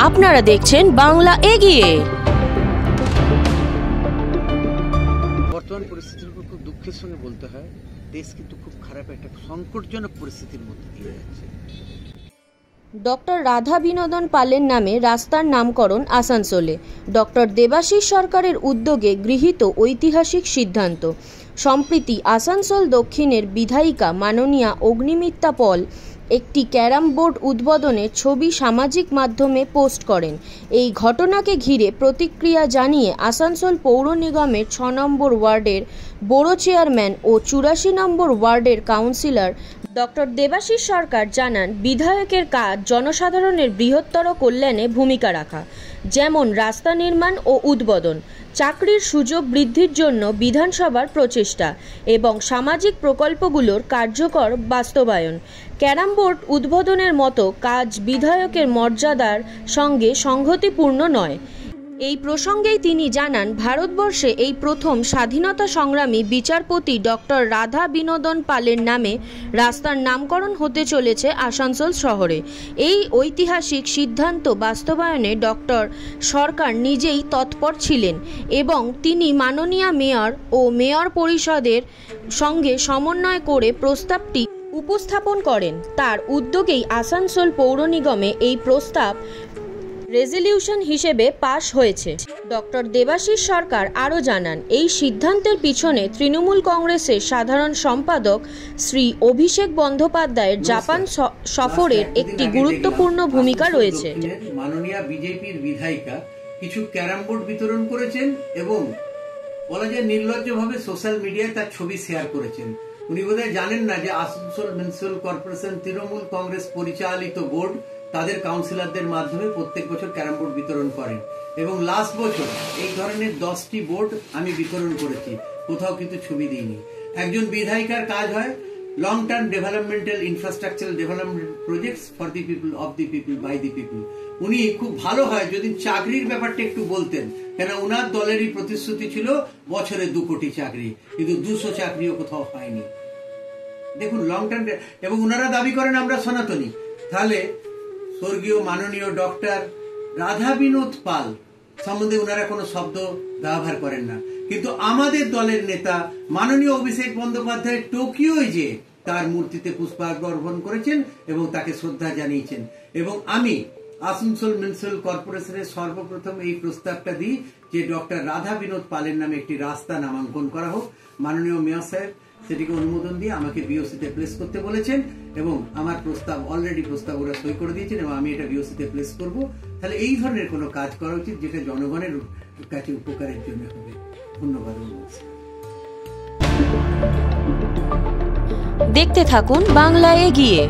আপনারা দেখছেন বাংলা এগিয়ে। বর্তমান পরিস্থিতির উপর খুব দুঃখের সঙ্গে বলতে হয়, দেশ কিন্তু খুব খারাপ একটা সংকটজনক পরিস্থিতির মধ্যে দিয়ে যাচ্ছে। ডক্টর রাধা বিনোদন পালের নামে রাস্তার নামকরণ আসানসোলে। ডক্টর দেবাশিস সরকারের উদ্যোগে গৃহীত ঐতিহাসিক সিদ্ধান্ত। সম্প্রতি আসানসোল দক্ষিণের বিধায়িকা মাননীয়া অগ্নিমিত্রা পল একটি ক্যারাম বোর্ড উদ্বোধনের ছবি সামাজিক মাধ্যমে পোস্ট করেন। এই ঘটনাকে ঘিরে প্রতিক্রিয়া জানিয়ে আসানসোল পৌর নিগমের 6 নম্বর ওয়ার্ডের বড় চেয়ারম্যান ও 84 নম্বর ওয়ার্ডের কাউন্সিলর ডক্টর দেবাশিস সরকার জানান, বিধায়কের কাজ জনসাধারণের বৃহত্তর কল্যাণে ভূমিকা রাখা, যেমন রাস্তা নির্মাণ ও উদ্বোধন, চাকরির সুযোগ বৃদ্ধির জন্য বিধানসভার প্রচেষ্টা এবং সামাজিক প্রকল্পগুলোর কার্যকর বাস্তবায়ন। ক্যারাম বোর্ড উদ্বোধনের মতো কাজ বিধায়কের মর্যাদার সঙ্গে সংগতিপূর্ণ নয়। এই প্রসঙ্গেই তিনি জানান, ভারতবর্ষে এই প্রথম স্বাধীনতা সংগ্রামী বিচারপতি ডক্টর রাধা বিনোদন পালের নামে রাস্তার নামকরণ হতে চলেছে আসানসোল শহরে। এই ঐতিহাসিক সিদ্ধান্ত বাস্তবায়নে ডক্টর সরকার নিজেই তৎপর ছিলেন এবং তিনি মাননীয় মেয়র ও মেয়র পরিষদের সঙ্গে সমন্বয় করে প্রস্তাবটি উপস্থাপন করেন। তার উদ্যোগেই আসানসোল পৌর নিগমে এই প্রস্তাব রেজলিউশন হিসেবে পাশ হয়েছে। ডক্টর দেবাশিস সরকার আরও জানান, এই সিদ্ধান্তের পিছনে তৃণমূল কংগ্রেসের সাধারণ সম্পাদক শ্রী অভিষেক বন্দ্যোপাধ্যায়ের জাপান সফরের একটি গুরুত্বপূর্ণ ভূমিকা রয়েছে। মাননীয় বিজেপির বিধায়িকা কিছু ক্যারাম বোর্ড বিতরণ করেছেন এবং বলা যায় নির্লজ্জভাবে সোশ্যাল মিডিয়ায় তার ছবি শেয়ার করেছেন। উনি বোধহয় জানেন না যে আসানসোল মিউনিসিপ্যাল কর্পোরেশন তৃণমূল কংগ্রেস পরিচালিত বোর্ড তাদের কাউন্সিলরদের মাধ্যমে প্রত্যেক বছর ক্যারাম বোর্ড বিতরণ করেন এবং লাস্ট বছর এই ধরনের 10টি বোর্ড আমি বিতরণ করেছি, কোথাও কিন্তু ছবি দিইনি। একজন বিধায়িকার কাজ হয় long term developmental infrastructural development projects for the people, of the people, by the people. উনি খুব ভালো হয় যদি চাকরির ব্যাপারটা একটু বলতেন, কেন ওনার দলেরই প্রতিশ্রুতি ছিল বছরে 2 কোটি চাকরি, কিন্তু 200 চাকরিও কোথাও হয়নি। দেখুন লং টার্ম, এবং ওনারা দাবি করেন আমরা সনাতনী। তাহলে স্বর্গীয় মাননীয় ডক্টর রাধা বিনোদ পাল সম্বন্ধে ওনারা কোনো শব্দ ব্যবহার করেন না, কিন্তু আমাদের দলের নেতা মাননীয় অভিষেক বন্দ্যোপাধ্যায় টোকিওয় যে তার মূর্তিতে পুষ্পার্ঘ্য অর্পণ করেছেন এবং তাকে শ্রদ্ধা জানিয়েছেন। এবং আমি আসানসোল মিউনিসিপ্যাল কর্পোরেশনের সর্বপ্রথম এই প্রস্তাবটা দিই যে ডক্টর রাধা বিনোদ পালের নামে একটি রাস্তা নামাঙ্কন করা হোক। মাননীয় মেয়র সাহেব সেটিকে অনুমোদন দিয়ে আমাকে বিওসিতে প্লেস করতে বলেছেন এবং আমার প্রস্তাব অলরেডি প্রস্তাব ওরা সই করে দিয়েছেন এবং আমি এটা বিওসিতে প্লেস করব। তাহলে এই ধরনের কোনো কাজ করা উচিত যেটা জনগণের কাছে উপকারের জন্য হবে। ধন্যবাদ। দেখতে থাকুন বাংলা এগিয়ে।